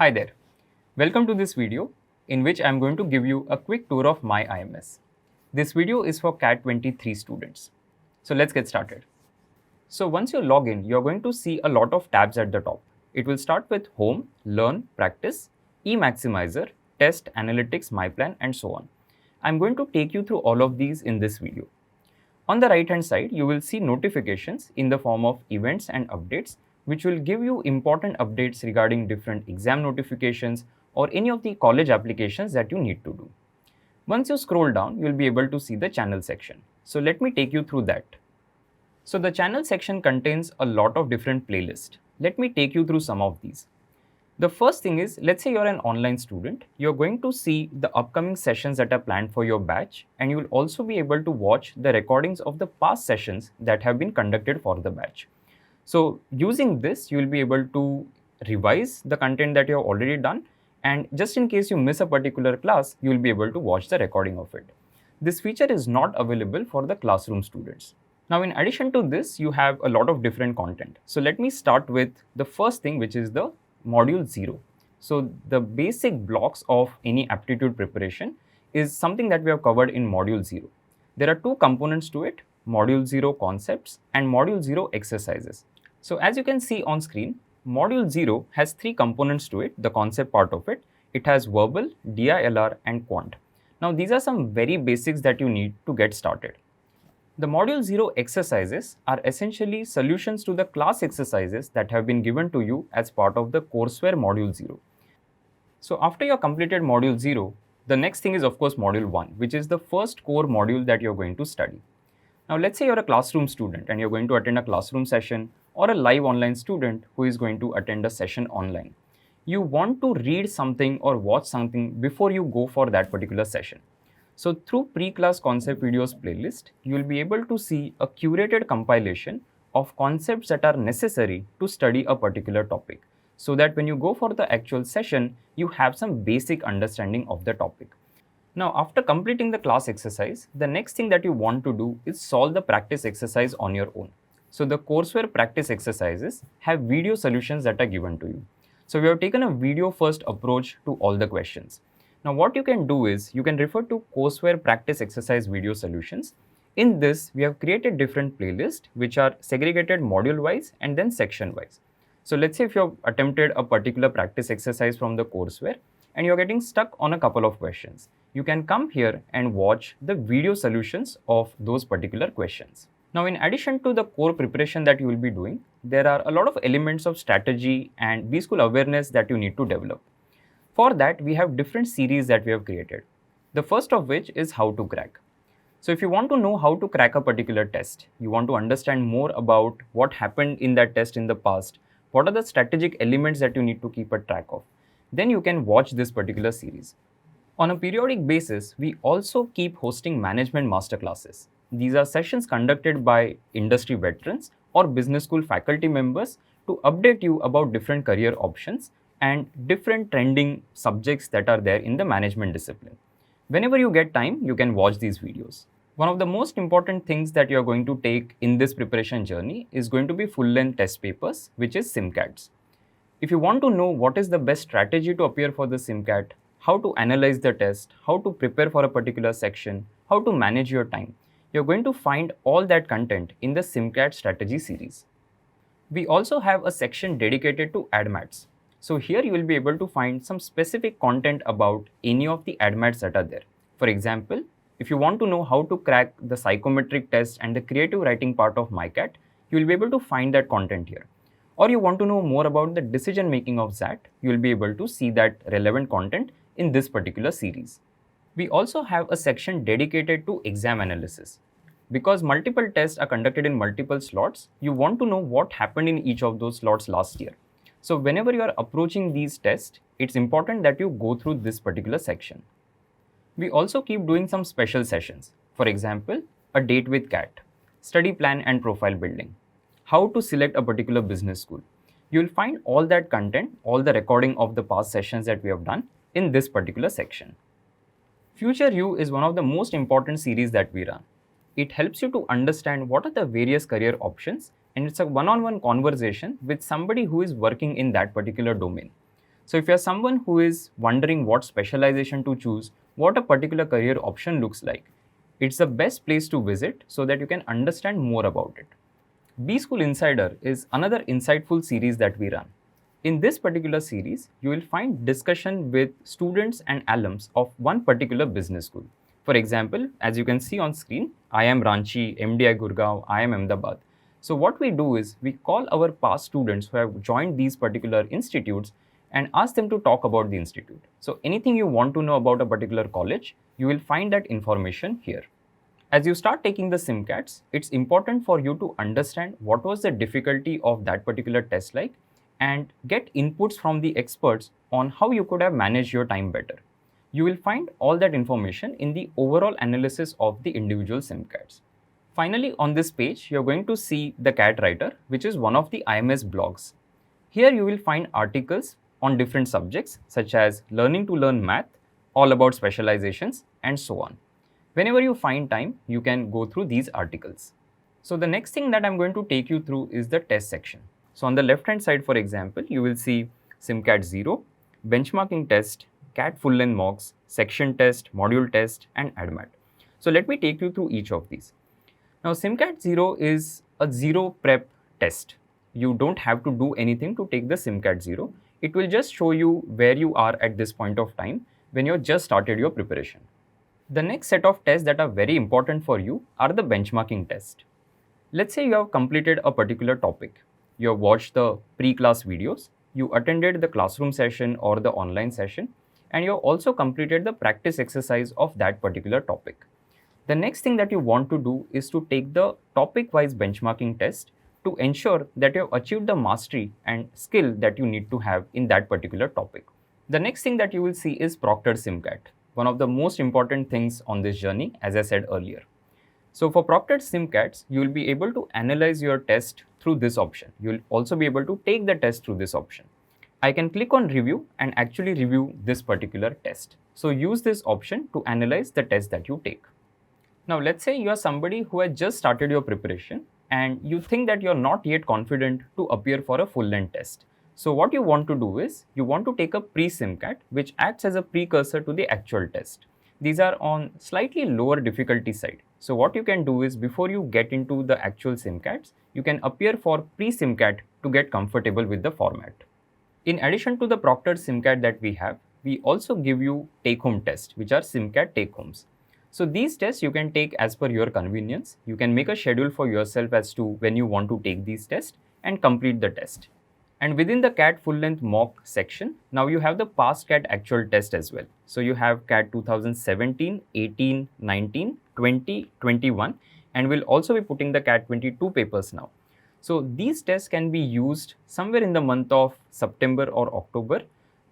Hi there. Welcome to this video in which I am going to give you a quick tour of MyIMS. This video is for CAT 23 students. So let's get started. So once you log in, you're going to see a lot of tabs at the top. It will start with Home, Learn, Practice, eMaximizer, Test, Analytics, MyPlan, and so on. I'm going to take you through all of these in this video. On the right hand side, you will see notifications in the form of events and updates, which will give you important updates regarding different exam notifications or any of the college applications that you need to do. Once you scroll down, you'll be able to see the channel section. So let me take you through that. So the channel section contains a lot of different playlists. Let me take you through some of these. The first thing is, let's say you're an online student, you're going to see the upcoming sessions that are planned for your batch, and you will also be able to watch the recordings of the past sessions that have been conducted for the batch. So using this, you will be able to revise the content that you have already done, and just in case you miss a particular class, you will be able to watch the recording of it. This feature is not available for the classroom students. Now, in addition to this, you have a lot of different content. So let me start with the first thing, which is the Module 0. So the basic blocks of any aptitude preparation is something that we have covered in Module 0. There are two components to it, Module 0 concepts and Module 0 exercises. So as you can see on screen, Module 0 has three components to it, the concept part of it. It has verbal, DILR and quant. Now these are some very basics that you need to get started. The Module 0 exercises are essentially solutions to the class exercises that have been given to you as part of the courseware Module 0. So after you have completed Module 0, the next thing is of course Module 1, which is the first core module that you're going to study. Now let's say you're a classroom student and you're going to attend a classroom session, or a live online student who is going to attend a session online. You want to read something or watch something before you go for that particular session. So through pre-class concept videos playlist, you will be able to see a curated compilation of concepts that are necessary to study a particular topic, so that when you go for the actual session, you have some basic understanding of the topic. Now, after completing the class exercise, the next thing that you want to do is solve the practice exercise on your own. So the courseware practice exercises have video solutions that are given to you. So we have taken a video first approach to all the questions. Now what you can do is, you can refer to courseware practice exercise video solutions. In this, we have created different playlists which are segregated module wise and then section wise. So let's say if you have attempted a particular practice exercise from the courseware and you're getting stuck on a couple of questions, you can come here and watch the video solutions of those particular questions. Now, in addition to the core preparation that you will be doing, there are a lot of elements of strategy and B-School awareness that you need to develop. For that, we have different series that we have created. The first of which is how to crack. So if you want to know how to crack a particular test, you want to understand more about what happened in that test in the past, what are the strategic elements that you need to keep a track of, then you can watch this particular series. On a periodic basis, we also keep hosting management masterclasses. These are sessions conducted by industry veterans or business school faculty members to update you about different career options and different trending subjects that are there in the management discipline. Whenever you get time, you can watch these videos. One of the most important things that you are going to take in this preparation journey is going to be full-length test papers, which is SIMCATs. If you want to know what is the best strategy to appear for the SIMCAT, how to analyze the test, how to prepare for a particular section, how to manage your time, you're going to find all that content in the SIMCAT strategy series. We also have a section dedicated to ADMATs. So here you will be able to find some specific content about any of the ADMATs that are there. For example, if you want to know how to crack the psychometric test and the creative writing part of MyCat, you will be able to find that content here. Or you want to know more about the decision making of XAT, you will be able to see that relevant content in this particular series. We also have a section dedicated to exam analysis. Because multiple tests are conducted in multiple slots, you want to know what happened in each of those slots last year. So whenever you are approaching these tests, it's important that you go through this particular section. We also keep doing some special sessions. For example, a date with CAT, study plan and profile building, how to select a particular business school. You will find all that content, all the recording of the past sessions that we have done in this particular section. Future You is one of the most important series that we run. It helps you to understand what are the various career options, and it's a one-on-one conversation with somebody who is working in that particular domain. So if you're someone who is wondering what specialization to choose, what a particular career option looks like, it's the best place to visit so that you can understand more about it. B School Insider is another insightful series that we run. In this particular series, you will find discussion with students and alums of one particular business school. For example, as you can see on screen, I am Ranchi, MDI Gurgaon, I am Ahmedabad. So what we do is we call our past students who have joined these particular institutes and ask them to talk about the institute. So anything you want to know about a particular college, you will find that information here. As you start taking the SIMCATs, it's important for you to understand what was the difficulty of that particular test like and get inputs from the experts on how you could have managed your time better. You will find all that information in the overall analysis of the individual SIMCATs. Finally, on this page, you're going to see the CAT Writer, which is one of the IMS blogs. Here you will find articles on different subjects such as learning to learn math, all about specializations, and so on. Whenever you find time, you can go through these articles. So the next thing that I'm going to take you through is the test section. So on the left hand side, for example, you will see SIMCAT 0, benchmarking test, CAT full length mocks, section test, module test, and ADMAT. So let me take you through each of these. Now SIMCAT 0 is a zero prep test. You don't have to do anything to take the SIMCAT 0. It will just show you where you are at this point of time when you just started your preparation. The next set of tests that are very important for you are the benchmarking test. Let's say you have completed a particular topic. You have watched the pre-class videos, you attended the classroom session or the online session, and you have also completed the practice exercise of that particular topic. The next thing that you want to do is to take the topic-wise benchmarking test to ensure that you have achieved the mastery and skill that you need to have in that particular topic. The next thing that you will see is proctored SIMCAT, one of the most important things on this journey, as I said earlier. So for proctored SIMCATs, you will be able to analyze your test through this option. You will also be able to take the test through this option. I can click on review and actually review this particular test. So use this option to analyze the test that you take. Now let's say you are somebody who has just started your preparation and you think that you are not yet confident to appear for a full length test. So what you want to do is, you want to take a pre-SIMCAT which acts as a precursor to the actual test. These are on slightly lower difficulty side. So what you can do is, before you get into the actual SIMCATs, you can appear for pre-SIMCAT to get comfortable with the format. In addition to the proctored SIMCAT that we have, we also give you take-home tests, which are SIMCAT take-homes. So these tests you can take as per your convenience. You can make a schedule for yourself as to when you want to take these tests and complete the test. And within the CAT full length mock section, now you have the past CAT actual test as well. So you have CAT 2017, 18, 19, 20, 21, and we'll also be putting the CAT 22 papers now. So these tests can be used somewhere in the month of September or October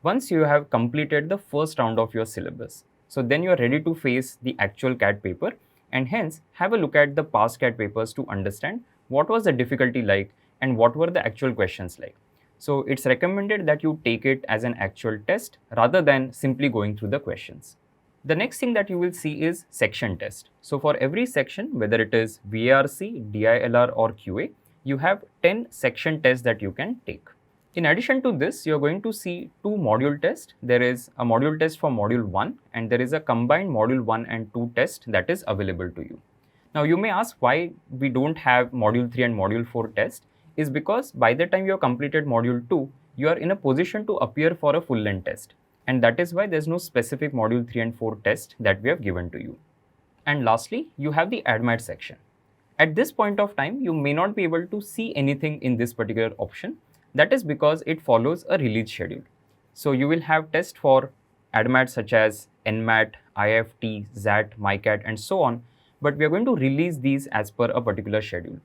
once you have completed the first round of your syllabus. So then you are ready to face the actual CAT paper, and hence have a look at the past CAT papers to understand what was the difficulty like and what were the actual questions like. So it's recommended that you take it as an actual test rather than simply going through the questions. The next thing that you will see is section test. So for every section, whether it is VARC, DILR or QA, you have 10 section tests that you can take. In addition to this, you're going to see two module tests. There is a module test for module 1 and there is a combined module 1 and 2 test that is available to you. Now you may ask why we don't have module 3 and module 4 test. Is because by the time you have completed module 2, you are in a position to appear for a full length test. And that is why there's no specific module 3 and 4 test that we have given to you. And lastly, you have the ADMAT section. At this point of time, you may not be able to see anything in this particular option. That is because it follows a release schedule. So you will have tests for ADMAT such as NMAT, IFT, ZAT, MyCAT and so on. But we are going to release these as per a particular schedule.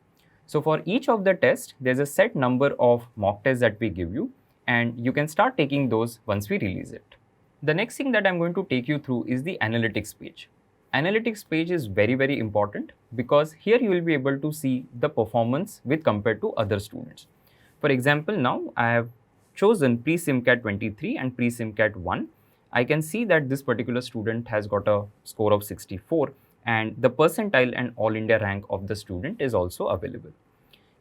So for each of the tests, there's a set number of mock tests that we give you, and you can start taking those once we release it. The next thing that I'm going to take you through is the analytics page. Analytics page is very, very important because here you will be able to see the performance with compared to other students. For example, now I have chosen pre-SIMCAT 23 and pre-SIMCAT 1. I can see that this particular student has got a score of 64. And the percentile and all India rank of the student is also available.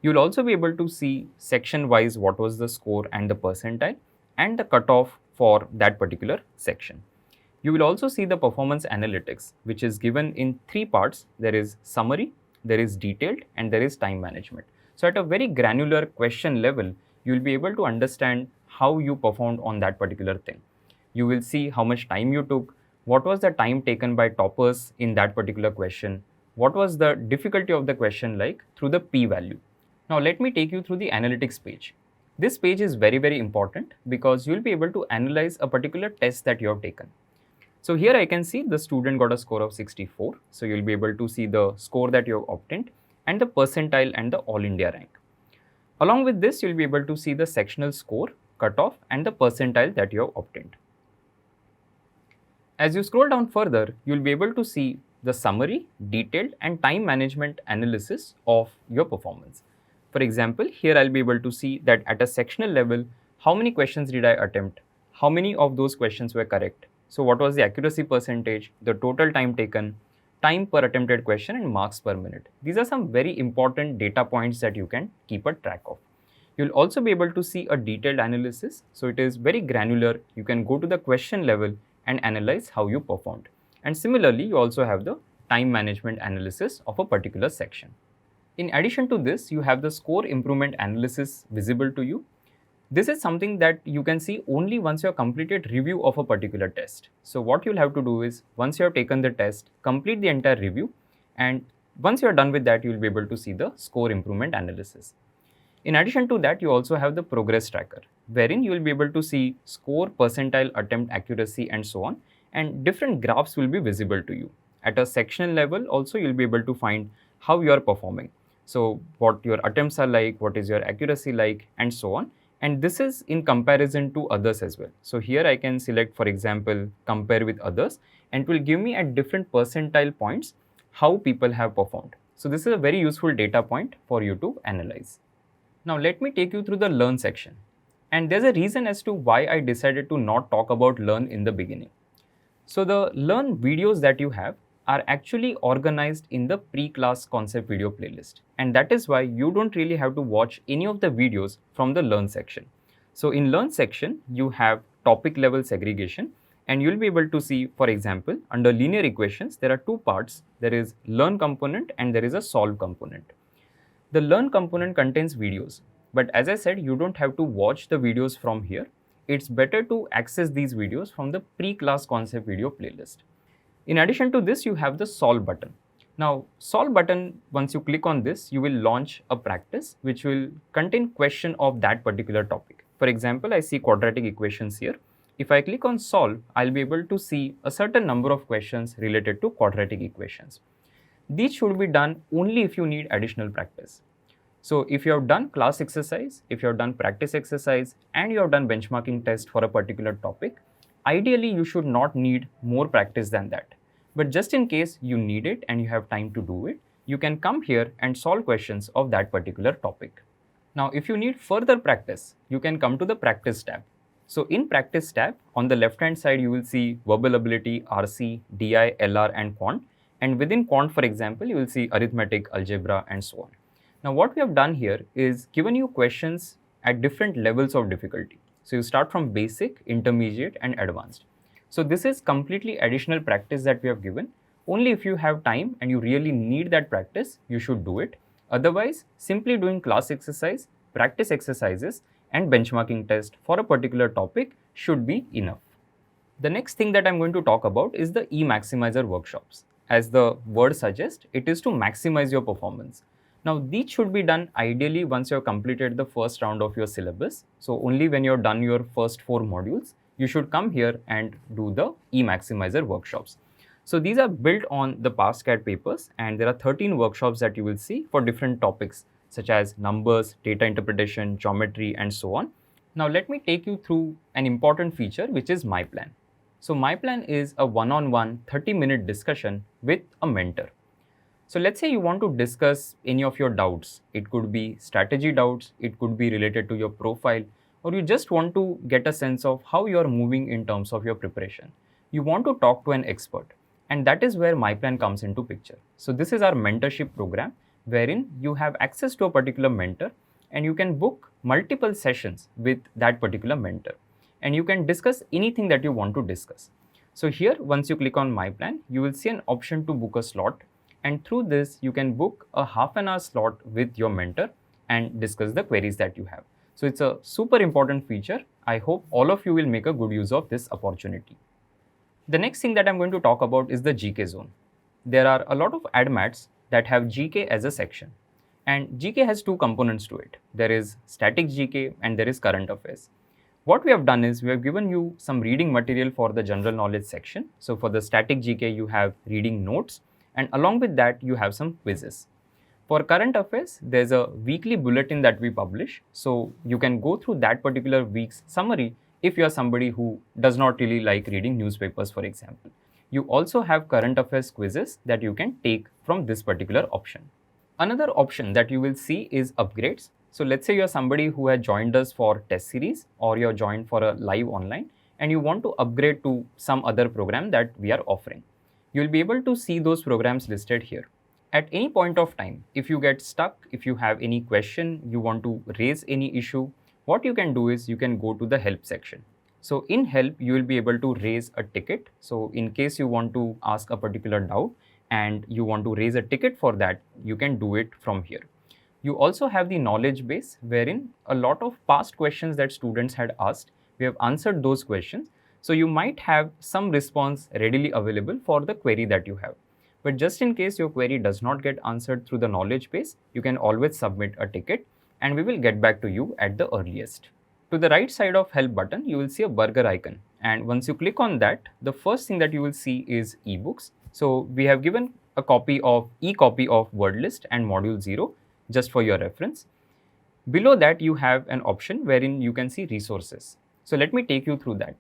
You'll also be able to see section wise what was the score and the percentile, and the cutoff for that particular section. You will also see the performance analytics, which is given in 3 parts. There is summary, there is detailed, and there is time management. So at a very granular question level, you will be able to understand how you performed on that particular thing. You will see how much time you took, what was the time taken by toppers in that particular question, what was the difficulty of the question like through the p-value. Now let me take you through the analytics page. This page is very important because you will be able to analyze a particular test that you have taken. So here I can see the student got a score of 64. So you'll be able to see the score that you have obtained and the percentile and the All India rank. Along with this, you'll be able to see the sectional score, cutoff, and the percentile that you have obtained. As you scroll down further, you'll be able to see the summary, detailed, and time management analysis of your performance. For example, here I'll be able to see that at a sectional level, how many questions did I attempt, how many of those questions were correct. So what was the accuracy percentage, the total time taken, time per attempted question, and marks per minute. These are some very important data points that you can keep a track of. You'll also be able to see a detailed analysis. So it is very granular. You can go to the question level and analyze how you performed. And similarly, you also have the time management analysis of a particular section. In addition to this, you have the score improvement analysis visible to you. This is something that you can see only once you have completed review of a particular test. So what you'll have to do is, once you have taken the test, complete the entire review, and once you are done with that, you'll be able to see the score improvement analysis. In addition to that, you also have the progress tracker, wherein you will be able to see score, percentile, attempt accuracy, and so on, and different graphs will be visible to you. At a sectional level also, you'll be able to find how you are performing. So what your attempts are like, what is your accuracy like, and so on. And this is in comparison to others as well. So here I can select, for example, compare with others, and it will give me at different percentile points how people have performed. So this is a very useful data point for you to analyze. Now let me take you through the learn section. And there's a reason as to why I decided to not talk about learn in the beginning. So the learn videos that you have are actually organized in the pre-class concept video playlist. And that is why you don't really have to watch any of the videos from the learn section. So in learn section, you have topic level segregation, and you'll be able to see, for example, under linear equations, there are 2 parts. There is learn component and there is a solve component. The learn component contains videos, but as I said, you don't have to watch the videos from here. It's better to access these videos from the pre-class concept video playlist. In addition to this, you have the solve button. Now, solve button, once you click on this, you will launch a practice which will contain question of that particular topic. For example, I see quadratic equations here. If I click on solve, I'll be able to see a certain number of questions related to quadratic equations. These should be done only if you need additional practice. So if you have done class exercise, if you have done practice exercise, and you have done benchmarking test for a particular topic, ideally you should not need more practice than that. But just in case you need it and you have time to do it, you can come here and solve questions of that particular topic. Now, if you need further practice, you can come to the practice tab. So in practice tab, on the left hand side, you will see verbal ability, RC, DI, LR, and quant. And within quant, for example, you will see arithmetic, algebra, and so on. Now, what we have done here is given you questions at different levels of difficulty. So you start from basic, intermediate, and advanced. So this is completely additional practice that we have given. Only if you have time and you really need that practice, you should do it. Otherwise, simply doing class exercise, practice exercises, and benchmarking test for a particular topic should be enough. The next thing that I'm going to talk about is the e-maximizer workshops. As the word suggests, it is to maximize your performance. Now, these should be done ideally once you have completed the first round of your syllabus. So only when you've done your first 4 modules, you should come here and do the e-maximizer workshops. So these are built on the past CAT papers, and there are 13 workshops that you will see for different topics such as numbers, data interpretation, geometry, and so on. Now let me take you through an important feature, which is My Plan. So My Plan is a one-on-one 30-minute discussion with a mentor. So let's say you want to discuss any of your doubts. It could be strategy doubts, it could be related to your profile, or you just want to get a sense of how you are moving in terms of your preparation. You want to talk to an expert, and that is where My Plan comes into picture. So this is our mentorship program, wherein you have access to a particular mentor and you can book multiple sessions with that particular mentor. and you can discuss anything that you want to discuss. So here, once you click on My Plan, you will see an option to book a slot, and through this you can book a half an hour slot with your mentor and discuss the queries that you have. So it's a super important feature. I hope all of you will make a good use of this opportunity. The next thing that I'm going to talk about is the GK zone. There are a lot of admats that have GK as a section, and GK has two components to it. There is static GK and there is current affairs. What we have done is we have given you some reading material for the general knowledge section. So for the static GK, you have reading notes, and along with that, you have some quizzes. For current affairs, there's a weekly bulletin that we publish. So you can go through that particular week's summary if you are somebody who does not really like reading newspapers, for example. You also have current affairs quizzes that you can take from this particular option. Another option that you will see is upgrades. So let's say you're somebody who has joined us for test series, or you're joined for a live online and you want to upgrade to some other program that we are offering. You'll be able to see those programs listed here. At any point of time, if you get stuck, if you have any question, you want to raise any issue, what you can do is you can go to the help section. So in help, you will be able to raise a ticket. So in case you want to ask a particular doubt and you want to raise a ticket for that, you can do it from here. You also have the knowledge base, wherein a lot of past questions that students had asked, we have answered those questions. So you might have some response readily available for the query that you have. But just in case your query does not get answered through the knowledge base, you can always submit a ticket and we will get back to you at the earliest. To the right side of help button, you will see a burger icon. And once you click on that, the first thing that you will see is ebooks. So we have given a e-copy of word list and module 0 just for your reference. Below that, you have an option wherein you can see resources. So let me take you through that.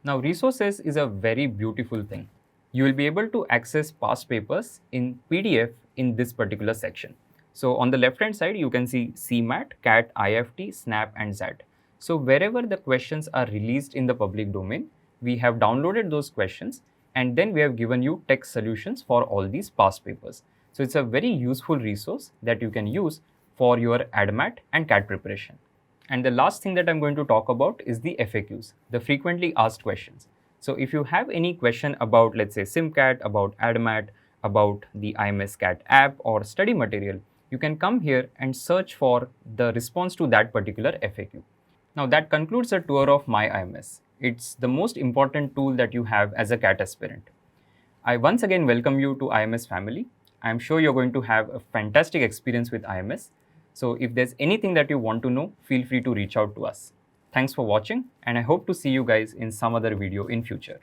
Now, resources is a very beautiful thing. You will be able to access past papers in PDF in this particular section. So on the left hand side, you can see CMAT, CAT, IFT, SNAP and ZAT. So wherever the questions are released in the public domain, we have downloaded those questions and then we have given you text solutions for all these past papers. So it's a very useful resource that you can use for your ADMAT and CAT preparation. And the last thing that I'm going to talk about is the FAQs, the frequently asked questions. So if you have any question about, let's say, SimCAT, about ADMAT, about the IMS CAT app or study material, you can come here and search for the response to that particular FAQ. Now that concludes a tour of MyIMS. It's the most important tool that you have as a CAT aspirant. I once again welcome you to IMS family. I'm sure you're going to have a fantastic experience with IMS. So if there's anything that you want to know, feel free to reach out to us. Thanks for watching, and I hope to see you guys in some other video in future.